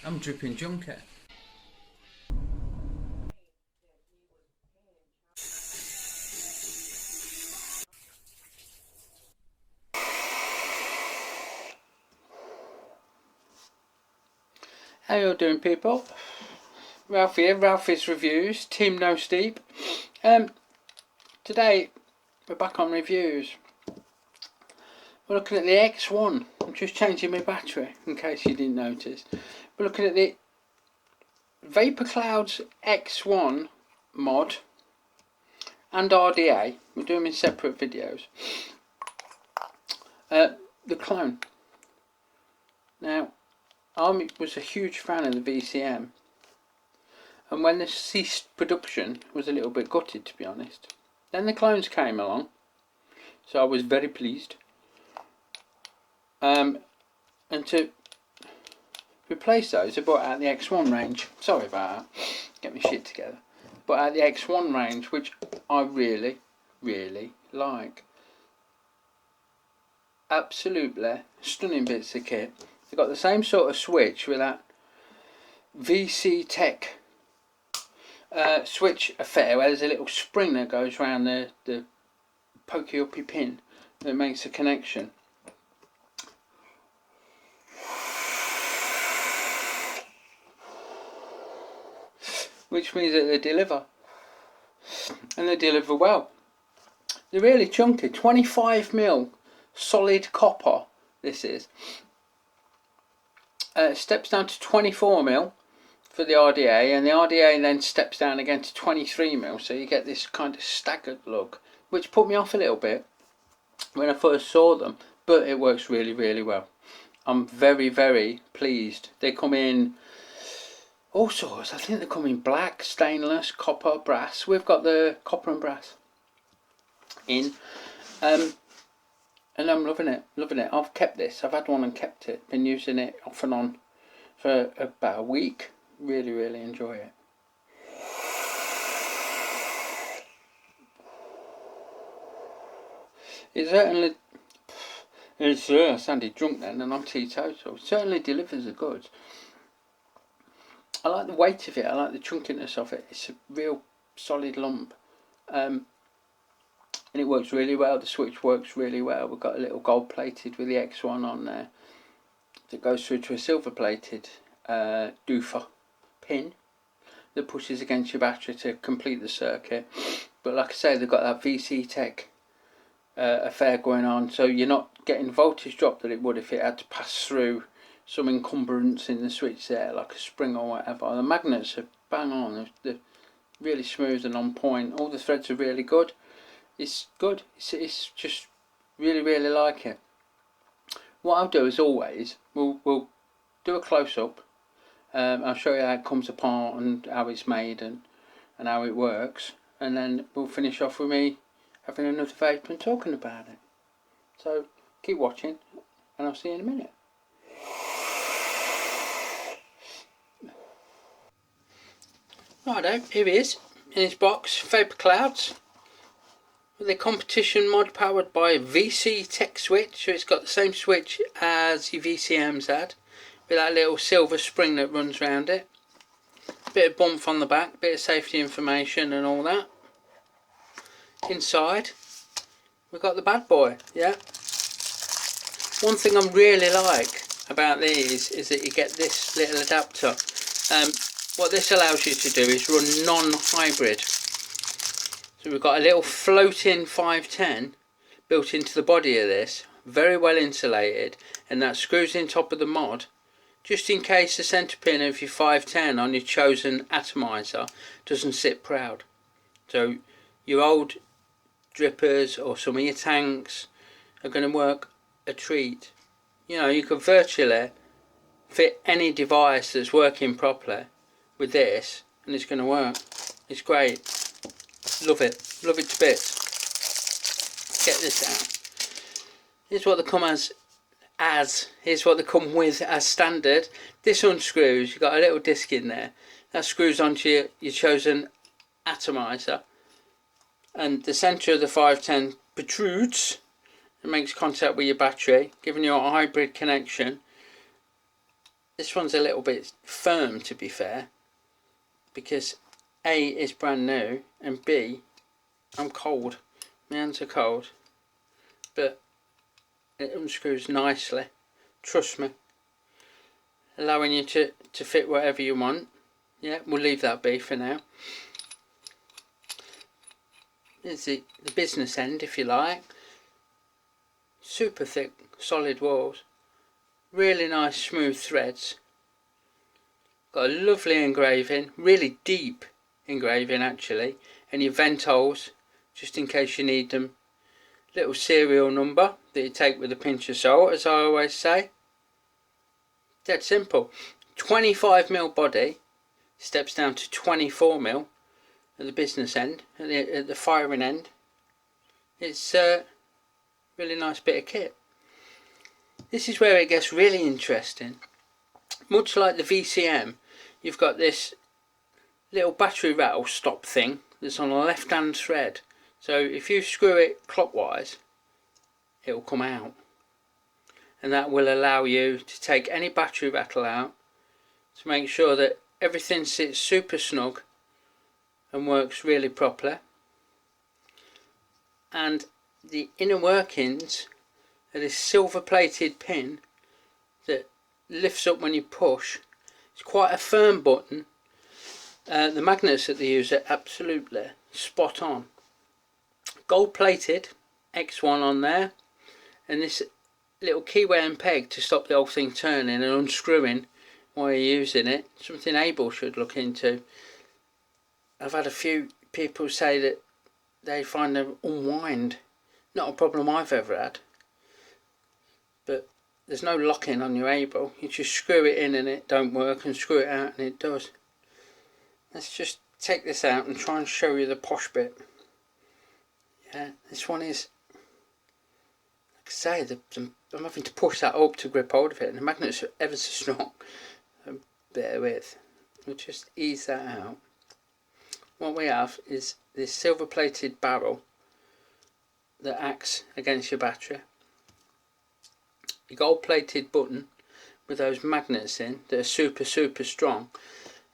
I'm dripping junket. How you all doing, people? Ralph here, Ralphy's Reviews, Team No Steep. Today we're back on reviews. We're looking at the X1. I'm just changing my battery in case you didn't notice. We're looking at the Vapor Cloud's X1 mod and RDA. We're doing them in separate videos. The clone. Now, I was a huge fan of the VCM, and when this ceased production, I was a little bit gutted, to be honest. Then the clones came along, so I was very pleased. And to replace those, I brought out the X1 range. Sorry about that, get my shit together. Brought out the X1 range, which I really, really like. Absolutely stunning bits of kit. They've got the same sort of switch with that VC Tech switch affair, where there's a little spring that goes around the pokey uppy pin that makes a connection. Which means that they deliver, and they deliver well. They're really chunky. 25mm solid copper this is. Steps down to 24mm for the RDA, and the RDA then steps down again to 23mm, so you get this kind of staggered look, which put me off a little bit when I first saw them, but it works really, really well. I'm very, very pleased. They come in all sorts. I think they come in black, stainless, copper, brass. We've got the copper and brass in, and I'm loving it, loving it. I've kept this. I've had one and kept it. Been using it off and on for about a week. Really, really enjoy it. It certainly I sounded drunk then, and I'm teetotal. It certainly delivers the goods. I like the weight of it. I like the chunkiness of it. It's a real solid lump, and it works really well. The switch works really well. We've got a little gold plated with the X1 on there that goes through to a silver plated doofer pin that pushes against your battery to complete the circuit. But like I say, they've got that VC Tech affair going on, so you're not getting voltage drop that it would if it had to pass through some encumbrance in the switch there, like a spring or whatever. The magnets are bang on. They're really smooth and on point. All the threads are really good. It's good. It's just really, really like it. What I'll do, as always, we'll do a close-up. I'll show you how it comes apart and how it's made and how it works, and then we'll finish off with me having another vape and talking about it. So keep watching, and I'll see you in a minute. Righto, here it is in its box. Vapor Clouds with a competition mod powered by VC Tech switch. So it's got the same switch as your VCMs had, with that little silver spring that runs around it. Bit of bump on the back, bit of safety information and all that. Inside we've got the bad boy. Yeah. One thing I really like about these is that you get this little adapter. What this allows you to do is run non-hybrid. So we've got a little floating 510 built into the body of this, very well insulated, and that screws in top of the mod, just in case the centre pin of your 510 on your chosen atomizer doesn't sit proud. So your old drippers or some of your tanks are going to work a treat. You know, you could virtually fit any device that's working properly with this, and it's going to work. It's great. Love it to bits. Get this out. Here's what they come here's what they come with as standard. This unscrews. You've got a little disc in there that screws onto your chosen atomizer, and the centre of the 510 protrudes and makes contact with your battery, giving you a hybrid connection. This one's a little bit firm, to be fair, because A, is brand new, and B, I'm cold. My hands are cold, but it unscrews nicely, trust me, allowing you to fit whatever you want. Yeah, we'll leave that be for now. There's the business end, if you like. Super thick, solid walls, really nice smooth threads. Got a lovely engraving, really deep engraving actually, and your vent holes, just in case you need them. Little serial number that you take with a pinch of salt, as I always say. Dead simple. 25mm body steps down to 24mm at the business end, at the firing end. It's a really nice bit of kit. This is where it gets really interesting. Much like the VCM, you've got this little battery rattle stop thing that's on a left hand thread. So if you screw it clockwise, it will come out. And that will allow you to take any battery rattle out to make sure that everything sits super snug and works really properly. And the inner workings are this silver plated pin that lifts up when you push. It's quite a firm button. The magnets that they use are absolutely spot on. Gold plated X1 on there, and this little keyway and peg to stop the whole thing turning and unscrewing while you're using it. Something Abel should look into. I've had a few people say that they find them unwind. Not a problem I've ever had. But there's no locking on your Abel. You just screw it in and it don't work, and screw it out and it does. Let's just take this out and try and show you the posh bit. Yeah, this one is, like I say, I'm having to push that up to grip hold of it, and the magnets are ever so strong. Bear with. We'll just ease that out. What we have is this silver plated barrel that acts against your battery. Your gold plated button with those magnets in that are super strong,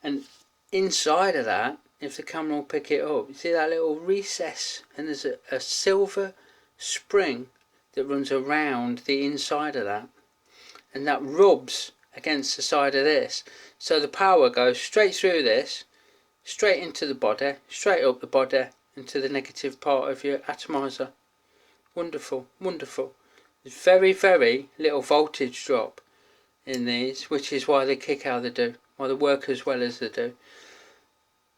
and inside of that, if the camera will pick it up, you see that little recess, and there's a silver spring that runs around the inside of that, and that rubs against the side of this, so the power goes straight through this, straight into the body, straight up the body into the negative part of your atomizer. Wonderful, wonderful. There's very little voltage drop in these, which is why they kick how they do, why they work as well as they do.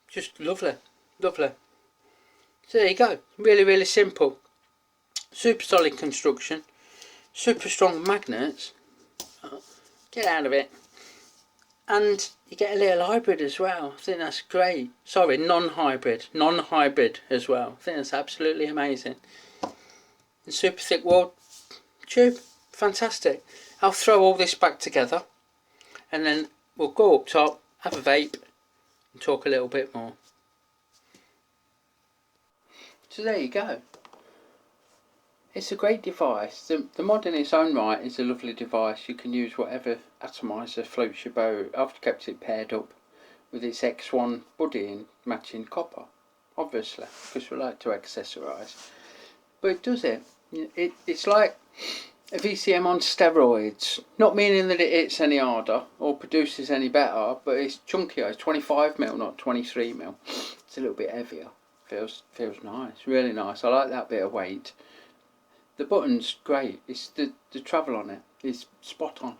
Just lovely, lovely. So there you go, really simple. Super solid construction, super strong magnets. Get out of it. And you get a little hybrid as well. I think that's great. Sorry, non-hybrid as well. I think that's absolutely amazing. And super thick wall tube, fantastic. I'll throw all this back together, and then we'll go up top, have a vape, and talk a little bit more. So there you go. It's a great device. The mod in its own right is a lovely device. You can use whatever atomizer floats your boat. I've kept it paired up with its X1 buddy in matching copper, obviously, because we like to accessorise. But it does it. It's like a VCM on steroids. Not meaning that it hits any harder or produces any better, but it's chunkier. It's 25mm, not 23mm. It's a little bit heavier. Feels nice, really nice. I like that bit of weight. The button's great. It's the travel on it is spot on.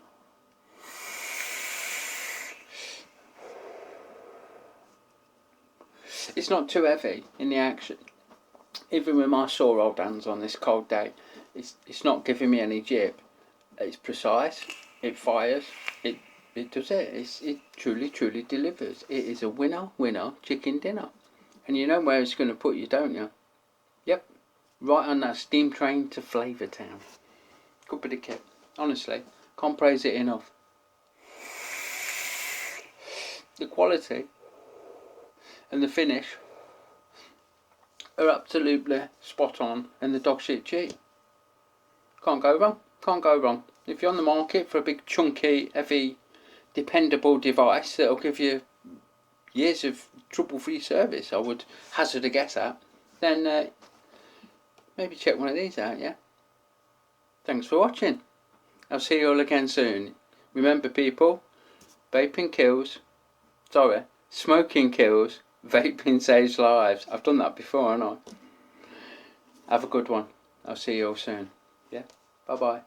It's not too heavy in the action. Even with my sore old hands on this cold day, it's not giving me any jib. It's precise. It fires. It does it. It truly delivers. It is a winner chicken dinner. And you know where it's going to put you, don't you? Yep. Right on that steam train to Flavour Town. Good bit of kit. Honestly, can't praise it enough. The quality and the finish are absolutely spot on, and the dog shit cheap. Can't go wrong. If you're on the market for a big chunky heavy dependable device that'll give you years of trouble-free service, I would hazard a guess at, then maybe check one of these out, yeah? Thanks for watching. I'll see you all again soon. Remember people, vaping kills, smoking kills, vaping saves lives. I've done that before, haven't I? Have a good one. I'll see you all soon. Yeah? Bye-bye.